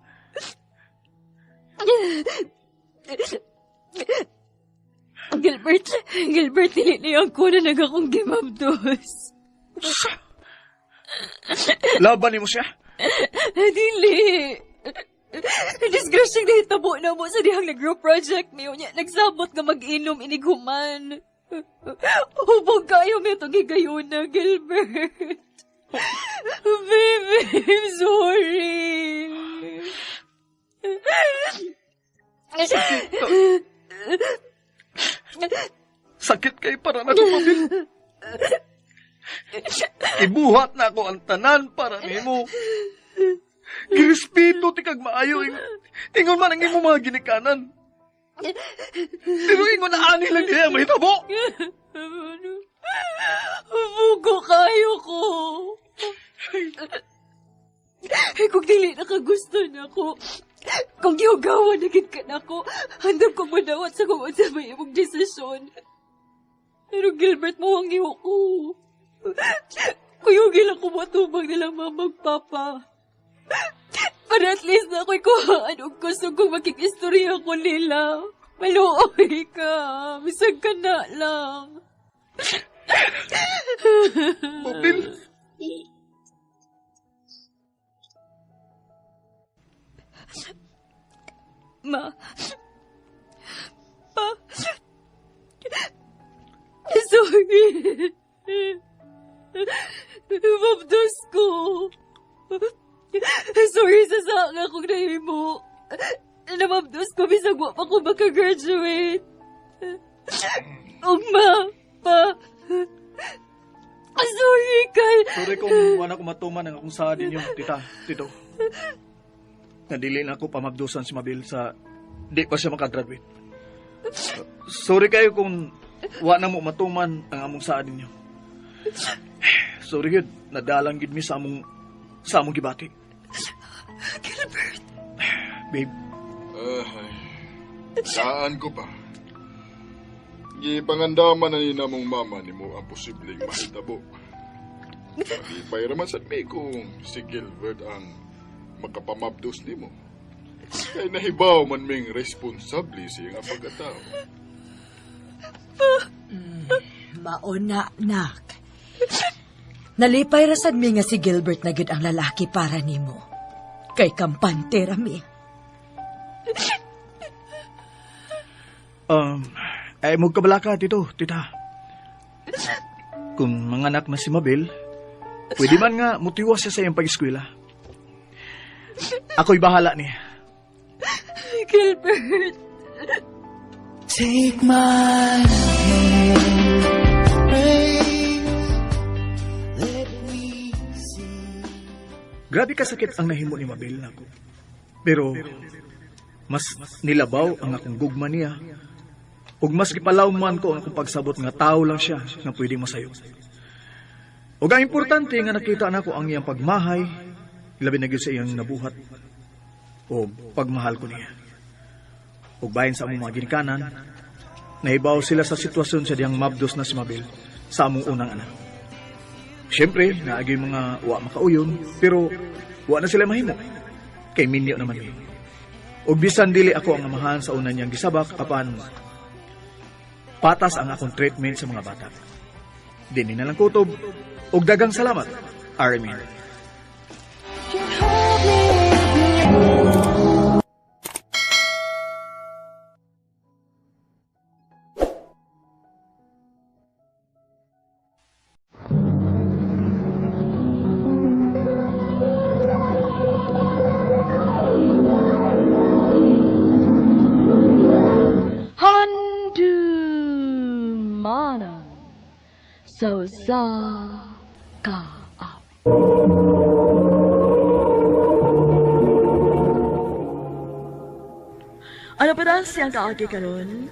Gilbert, niliniyan ko na nagakong gimabdos. Laban ni mo siya? Dili. Disgrasyang nahitabo na mo sa dihang nag-group project niyo niya. Nagsabot nga mag-inom iniguman. Hubog kayo may itong higayon na, Gilbert. Baby, I'm sorry. Sakit kay para na ito, Mabil. Ibuhat na ako ang tanan para nimo. Girespeto ti kag maayo ingon man ang imo mga ginikanan. Pero ingon na ani lang diya mahitabo. Bugo kayo ko. Kung dili na ka gusto na ko, kung giugawan na gid ka na ko, handam kong madawat sa kung sa may imong desisyon. Pero Gilbert, mawangi ko. Kuyugil ako matubang nilang mamagpapa. Para at least na ako'y kuhaan o gusto kong makikistorya ko nila. Maluoy ka. Misag ka na lang. Mabil. Sorry. Mabdos ko. Sorry sa sanga kong nahimo. Namabdos ko bisag wa pa ko makagraduate. Sorry kay... Sorry kung wala ko matuman ang akong saad ninyo, tito. Nadili na ako pamabdusan si Mabil sa di pa siya makagraduate. Sorry kayo kung wala mo matuman ang among saad ninyo. Sorry yun, nadalang gid mi sa among gibati. Gilbert. Babe. Saan ko pa? Gipangandaman na ni namong mama ni mo ang posibleng mahitabo. Pagipay raman sa mi kung si Gilbert ang makapamabdos ni mo. Kaya nahibaw man ming responsable siya nga pagkatao. Mauna, nak. Nalipay rasad mi nga si Gilbert na gid ang lalaki para nimo. Kay kampante rami. Ay magkabalaka tito, tita. Kung manganak na si Mabel, pwede man nga mutiwas siya sa iyong pag-eskwela. Ako'y bahala niya. Gilbert. Take my hand, let me see. Grabe kasakit ang nahimo ni Mabel nako. Pero mas nilabaw ang akong gugma niya. Ug mas gipalawman ko ang akong pagsabot nga tao lang siya nga pwedeng masayo. Ug ang importante nga nakita nako ang iyang pagmahay, labi na gyud sa iyang nabuhat. O pagmahal ko niya. ug bahin sa among mga ginikanan, nahibaw sila sa sitwasyon sa diyang mabdos na si Mabel sa among unang anak. Siyempre, naagi mga wa makauyon, pero wa na sila mahimo. Kay minyo naman ni. Ug bisan dili ako ang amahan sa una niyang gisabak, apan patas ang akong treatment sa mga bata. Dini na lang kutob, ug dagang salamat, Armin. Mana so sa ka up. Ano pa daw siyang kaagi karon?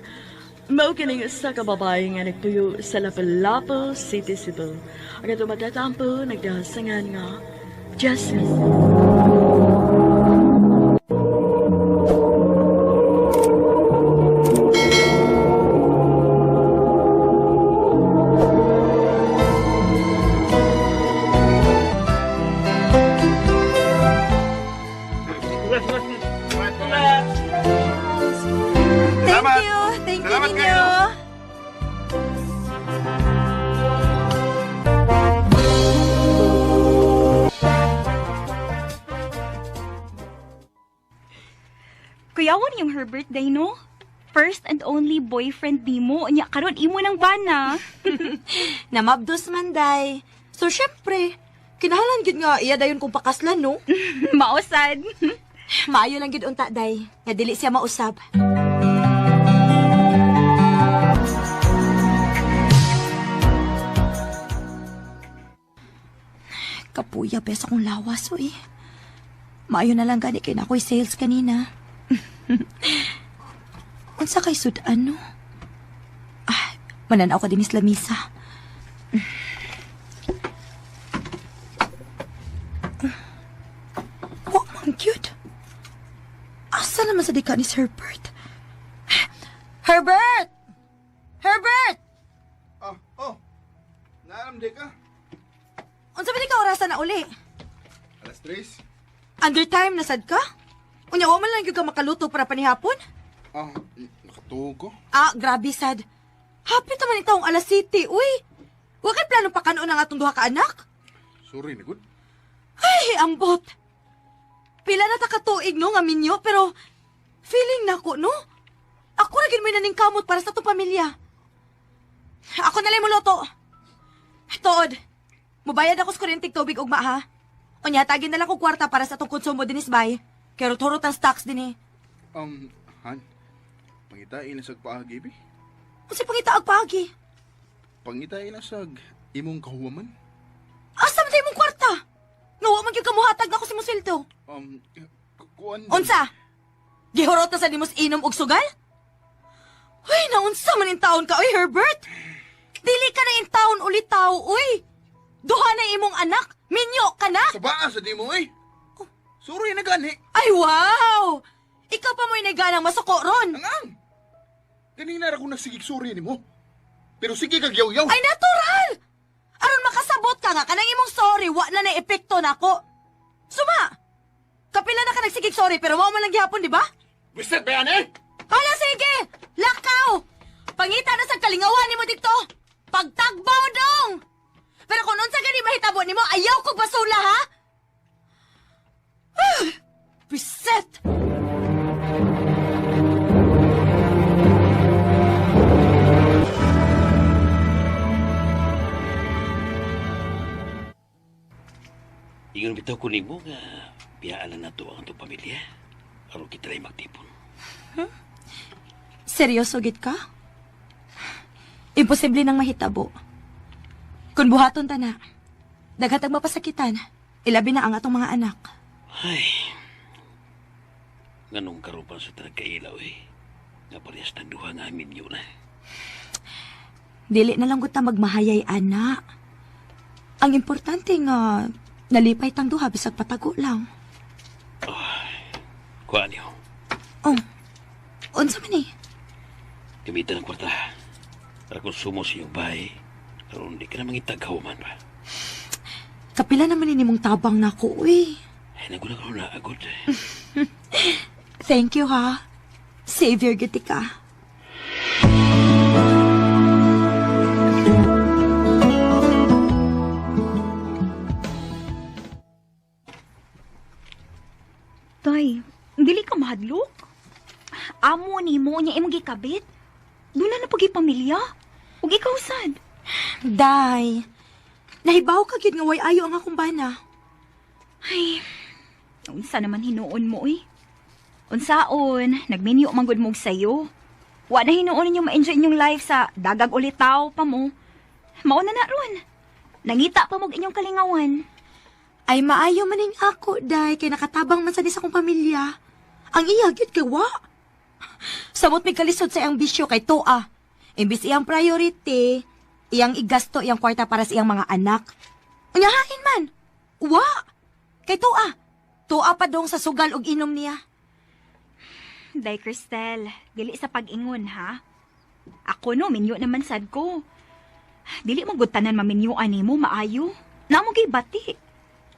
Mao kining sa kababae nga nagtuyo sa Lapu-Lapu City, Cebu. Ang ato matatampo nagdasangan nga Jasmine. Thank you ninyo. Kuyawan yung her birthday, no? First and only boyfriend ni mo. Nya karon imo ng bana. Namabdos man, day. So, syempre, kinahanglan gid nga iya dayon kung pakaslan, no? Mausad. Maayo lang gid unta, day. Nga dili siya mausab. Kapuya, bes akong lawas, uy. Maayo na lang gani kay na ako'y sales kanina. Unsa kay sudan, no? Ah, mananaw ka din is lamisa. Wak man cute. Asa naman sa dika ni Herbert? Herbert! Herbert! Oh. Naalam di ka? Unsa ba di ka orasan na uli? Alas 3? Under time na sad ka? Unya, wa man lang yung ka makaluto para panihapon? Nakatuog ko. Grabe sad. Hapit naman itong alas city, uy. Wa kay plano pa kanon ang atong duha ka anak? Sorry na good. Ay, ambot. Pila na ta katuig, no, nga minyo, pero feeling na ko, no? Ako na gid may naning kamot para sa itong pamilya. Ako na lang mo loto. Tood, mubayad ako sa kuryenteng tubig ugma, ha? Unya, tagin na lang ko kwarta para sa itong konsumo din isbay. Kaya turot ang stocks din, eh. Han, pangitain na sa paagi, bi? Kasi pangitaag pagi. Pangitain na sa imong kahuwaman? Asa man tayo mong kwarta? Nga, wa man yung kamuhatag na ako si Musildo. Kuan. Unsa? Gihurot na sa dimos inom og sugal? Uy, naunsa man in taon ka, uy, Herbert? Dili ka na in taon ulit tao, uy. Duha na imong anak, minyo ka na. Sabaa sa di mo, eh. Sorry na gani. Ay, wow! Ikaw pa mo'y naganang masuko ron. Angang! Kanina ra ko nagsigig sorry ni mo. Pero sige kag yaw-yaw. Ay, natural! Aron makasabot ka nga, kanang imong sorry, wa na na-epekto na ko. Suma! Kapila na ka nagsigig sorry, pero wa man lang gihapon, di ba? Bisit ba yan, eh? Hala, sige! Lakaw! Pangita na sa kalingawan ni mo dito. Pagtagbaw dong! Pero kung unsa gani mahitabo ni mo, ayaw ko basula, ha? Bisit! Ingon bitaw ko nimo nga biyaan na nato ang atong pamilya. Aron kita rin magtipon. Seryoso gid ka? Imposible nang mahitabo. Kung buhaton ta na, daghatag mapasakitan, ilabi na ang atong mga anak. Ay, nganong karupan sa tagailaw eh. Nga parehas ng duha nga amin yun eh. Dili na lang gud ta magmahayay, ana. Ang importante nga, nalipay tang duha bisag patago lang. Kuha niyo. Oh. Unsa man eh? Gamitan ng kwarta para konsumo sa iyong bahay. Karon di ka na mangitag kahuman pa. Kapila naman ini mong tabang na ako, uy. Ay, naguna ka na agad. Thank you, ha. Savior giti ka. Tay, dili ka mahadlok. Amo ni mo niya imong gikabit. Dula na pagi pamilya. Ug ikaw sad. Day, nahibaw ka gyud nga way ayo ang akong bana. Ay, unsa naman hinuon mo eh. Unsaon, nagminyo manggod mo og sayo. Wa na hinuon ninyo ma-enjoy inyong life sa dagag ulitaw pa mo. Mao na ron. Nangita pa mo og inyong kalingawan. Ay maayo maning ako, day, kay nakatabang man sa akong pamilya. Ang iya gyud kay wa. Samot may kalisod sa iyang bisyo kay Toa. Imbis iyang priority, iyang igasto iyang kwarta para sa iyang mga anak. Unyahain man. Wa. Kay Toa. Toa pa dong sa sugal og inom niya. Day, Cristel, dili sa pag-ingon, ha? Ako no, minyo naman sad ko. Dili mo gutanan maminyuan nimo maayo. Namo gibati.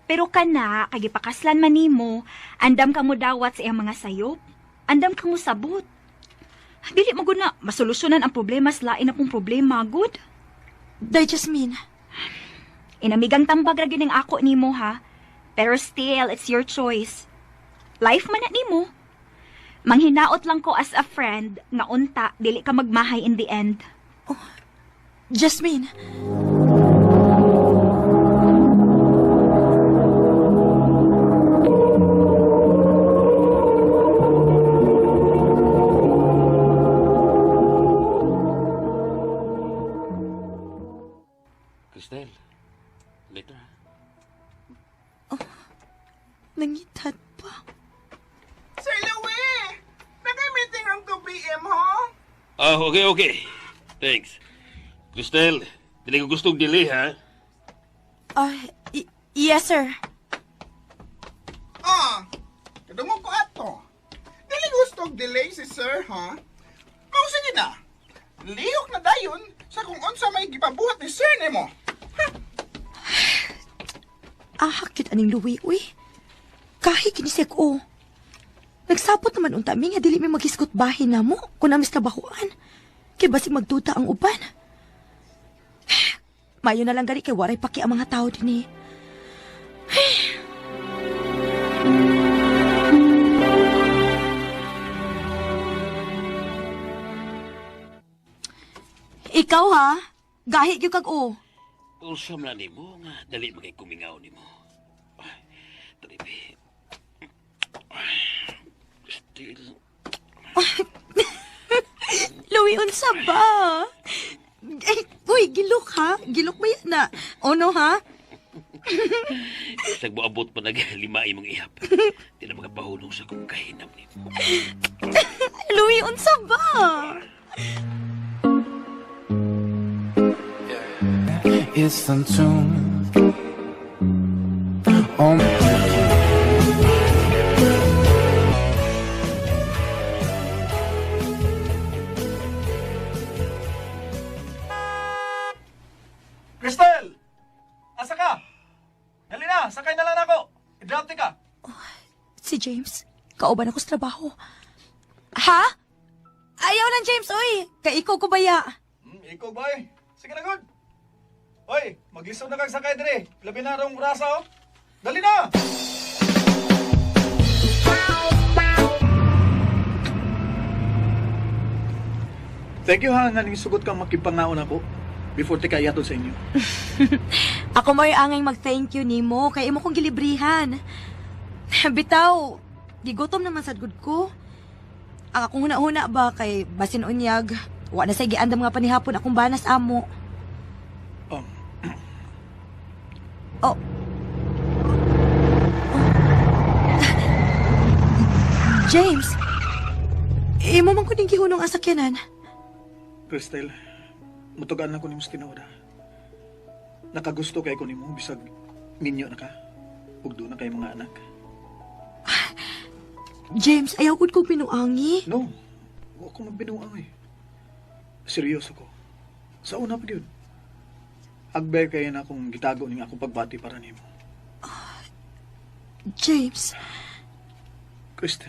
Pero kana, kay gipakaslan man nimo, andam ka mo dawat sa iyang mga sayop. Andam ka mo sabot. Dili mo gud na masolusyonan ang problema sa lain na pong problema, good? Day, Jasmine. Inamigang tambag ra gyud ang ako nimo, ha? Pero still, it's your choice. Life man na nimo. Manghinaot lang ko as a friend nga unta dili ka magmahay in the end. Oh, Jasmine. Cristel, later. Nangitad pa. Sir Louie! Nag-meeting ang 2 p.m. ho? Okay. Thanks. Cristel, dili ko gustong delay, ha? Yes, sir. Kadungog ko ato. Dili gustong delay si sir, ha? Mao sige na. Lihok na dayon sa kung unsa may gipabuhat ni sir nimo. Hakit aning Louie, uy. Kahit kinisek o. Nagsapot naman unta mi nga dili mi maghiskot bahin na mo kung namis trabahoan. Kay basig magtuta ang uban. Mayo na lang gani kay waray paki ang mga tao din eh. Ikaw ha? Gahi gyud kag o. Usam na nimo nga dali magay kumingaw nimo. Tribe. Still. Louie, unsa ba? Ay, uy, gilok ha? Gilok ba yan na? Ono ha? Sag mo abot pa nag-lima imong ihap. Di na magpahulong sa kong kahinam nimo. Louie, unsa ba? It's untuned on Cristel! Asa ka? Dali na, sakay na lang ako. I-drop ka. Si James, kauban ako sa trabaho. Ha? Ayaw lang, James, oy. Kay ikaw ko baya. Ikaw ba eh? Sige na, good. Hoy, maglisod na kang sakay dire. Labi na rong rasa, oh. Dali na! Thank you ha, nga ning sugot kang makipangaon ako before tika yaton sa inyo. Ako mo yung angay mag-thank you ni mo kay imo kong gilibrihan. Bitaw, gigutom naman sad gud ko. Ang akong huna-huna ba kay basin unyag, wa na say giandam nga panihapon akong banas amo. Oh. James, imo man ko ding gihunong ang sakyanan. Cristel, mutugan na ko ni Mustinoda. Nakagusto kay ko ni mo, bisag minyo na ka. Ug doon na kay mga anak. James, ayaw gud ko pinuangi. No, Huwag ko magbinuang eh. Seryoso ko. Sa una pa yun. Agbay kayo na akong gitago ning akong pagbati para nimo. James. Crystal.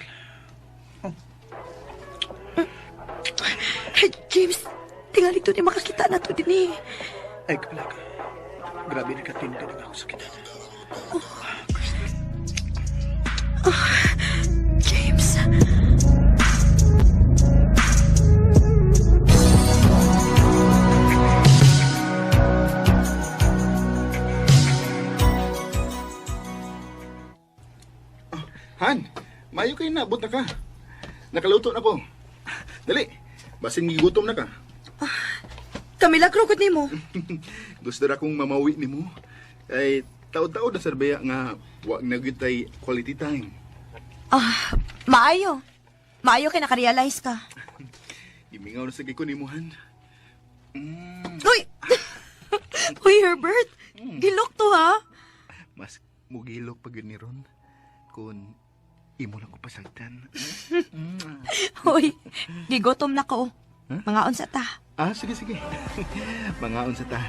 James, tingali to ni makakita na to din eh. Ay, kapala ka. Grabe na katinda na ako sa kita. James. Han, mayo kayo na, abot na ka. Nakaluto na ko. Dali, basing gigutom na ka. Kamilagro gud nimo. Gusto na akong mamawi ni mo. Ay, taod-taod na sarbeya nga wag na gyud tay quality time. Maayo. Maayo kay nakarealize ka. Gimingaw na sa giko ni mo, Han. Uy! Uy, Herbert. Gilok to, ha? Mas mugilok pag yun ni Ron. Kung imo lang ko pasagtan. Uy, gigotom na ko. Mangaon sa ta. Sige. Mangaon sa ta.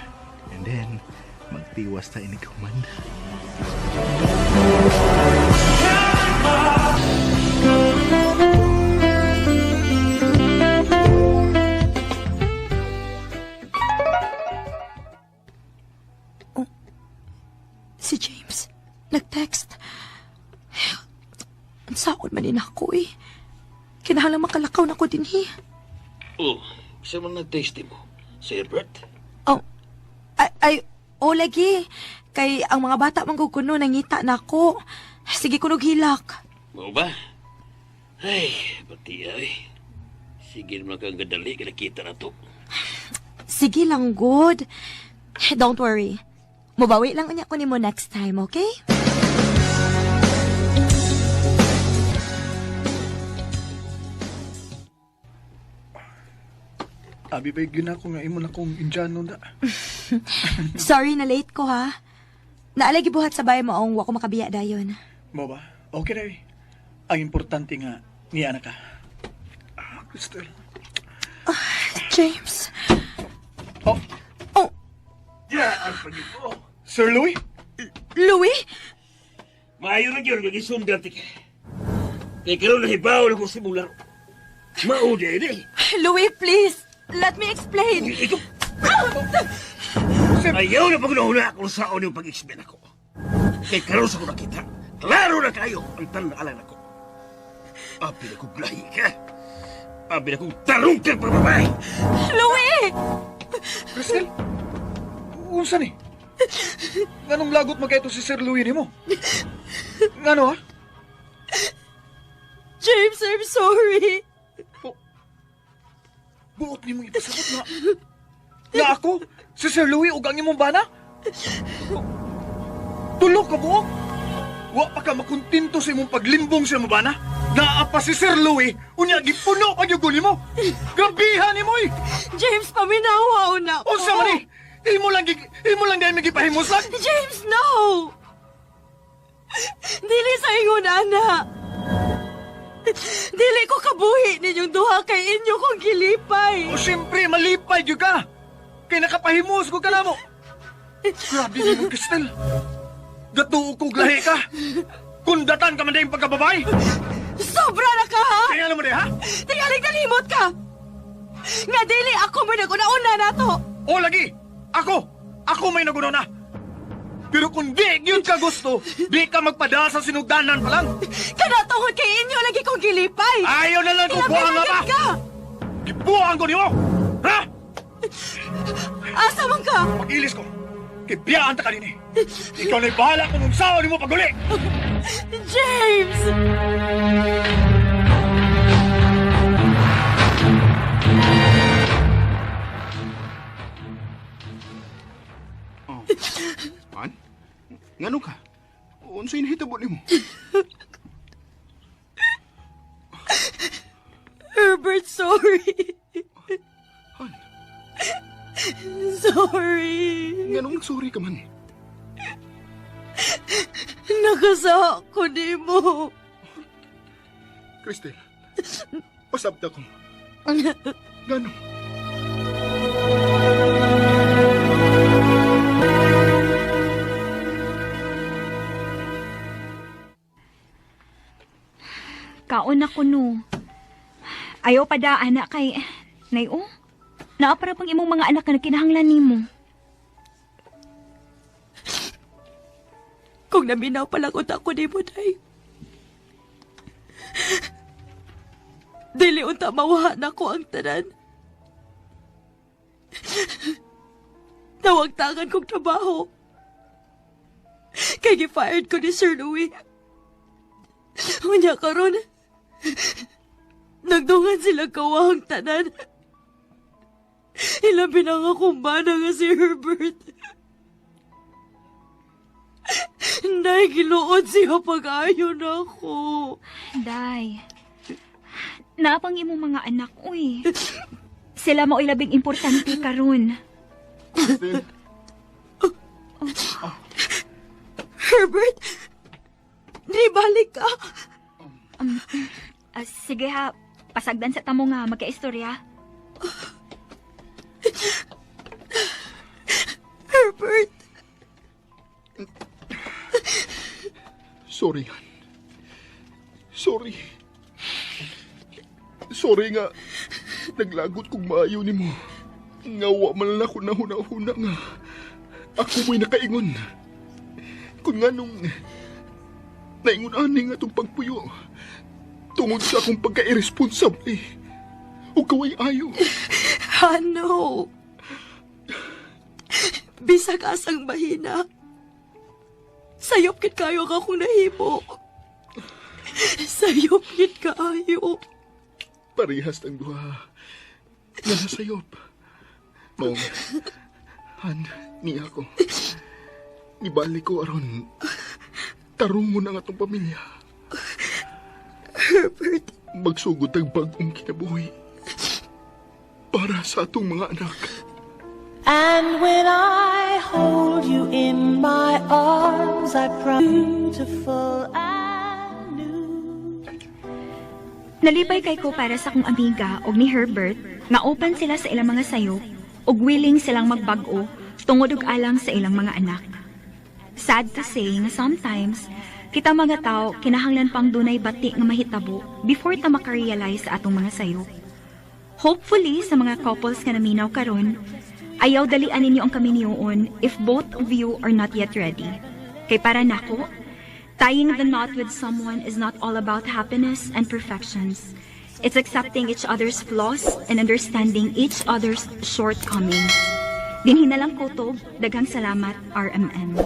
And then, magtiwas ta ini kuman. Si James, nag-text. Ang saon man din ako eh. Kinahanglan makalakaw na ko din eh. Oh, isa man nag-taste mo. Si Herbert? Lagi. Kay ang mga bata mangguguno nangita na ako. Sige kunog hilak. Mo ba? Ay, pati ay. Sige naman kang gadali, kinakita na to. Sige lang, good. Don't worry. Mubawi lang unya ko nimo next time, okay? Abi ba yun ako nga imo na kong Indiano na. Sorry na late ko, ha? Naalagi buhat sa bahay mo ang wako makabiya dayon. Mo ba? Okay na eh. Ang importante nga, niya na ka. Crystal. James. Diyan, pagito. Sir Louis? Louis? Maayo na yun, mag-isundan tika. Kaya karoon na hibaw na kung simular. Mauday na eh. Louis, please. Let me explain. Ito. Ayaw na pag-unahuna kung saan yung pag-explain ako. Kaya karoon sa ko nakita. Klaro na kayo ang tandaalan ako. Abi na kong lahi ka. Abi na kong tarong ka pababay. Louis! Crystal? Unsa ni? Nganong lagot mo kayo si Sir Louis ni mo? Ngano ha? James, I'm sorry. Buot ni mong ipasabot na. Na ako? Si Sir Louis o ang imong bana? Tulog ka buok? Wa pa ka makuntinto sa imong paglimbong sa imong bana? Naa pa si Sir Louis, unya gipuno pag yung guli mo. Gabihan ni mo eh. James, paminawa na ko. Unsa man eh? Imo lang gayong magipahimos lang? James, no! Dili sa ingon, anak. Dili ko kabuhi ninyong duha kay inyo kong gilipay. O siyempre, malipay yun ka. Kaya nakapahimos ko ka na mo. Grabe ni mo, Crystal. Gatuo kong lahi ka. Kundatan ka man na yung pagkababay. Sobra na ka, ha? Kaya naman eh, ha? Tingaling nalimot ka. Nga dili ako may naguna-una na to. O lagi, ako may naguno na. Pero kung di yun ka gusto, di ka magpadala sa sinugdanan pa lang. Kanatungod kay inyo lagi kong gilipay. Ayaw na lang kung buwang nga ba? Gibuang ko niyo, ha? Asa man ka? Pag-ilis ko, kibiyaan ta kanini. Ikaw na'y bahala kung nagsawa ni mo pag-uli. James! Han? Ngano ka? Unsay nahitabo nimo? Herbert, sorry. Han? Sorry. Nganong sorry ka man? Nakasa ko di mo. Crystal, pasabta ko. Gano? Kaon ako no. Ayaw pa da, anak, kay... Nayo, naapara pang imong mga anak na kinahanglan nimo. Kung naminaw palang utak ko ni mo, day. Dili unta mawahan ako ang tanan. Tawag-tangan kong trabaho. Kaya gi-fired ko ni Sir Louie. Unya karon, nagdungan sila kawahang tanan. Ilabi na nga kumbana nga si Herbert. Nay, giluod siya pag-ayo na ako. Day, naapang imong mga anak, uy. Sila mao'y labing importante karon. Herbert, di balik ka. Sige ha, pasagdan sa tamo nga magkaistorya. Herbert. Sorry, Han. Sorry. Sorry nga. Naglagot kong maayo ni mo. Ngawa man lang ako na huna-huna nga. Ako mo'y nakaingon. Kung nga nung naingon-ani nga itong pagpuyo, tungod sa akong pagka-irresponsable, o kaway ayo. Ano? Bisag asang mahina. Sayop kit kayo ka kung nahimo. Sayop kit kayo. Parihas ng duha. Nga nasayop. Mong, Han, ni ako. Nibalik ko aron. Tarong mo na nga tong pamilya. Herbert. Magsugod ang bagong kinabuhi. Para sa atong mga anak. And when I hold you in my arms, I promise beautiful and new. Nalipay kay ko para sa kong amiga og ni Herbert nga open sila sa ilang mga sayop ug willing silang magbag-o tungod og alang sa ilang mga anak. Sad to say nga sometimes kita mga tao kinahanglan pang dunay bati nga mahitabo before ta makarealize sa atong mga sayop. Hopefully sa mga couples nga naminaw karon, ayaw dalian ninyo ang kaminiyoon if both of you are not yet ready. Kay para nako, tying the knot with someone is not all about happiness and perfections. It's accepting each other's flaws and understanding each other's shortcomings. Dinhi na lang kutob, daghang salamat, RMM.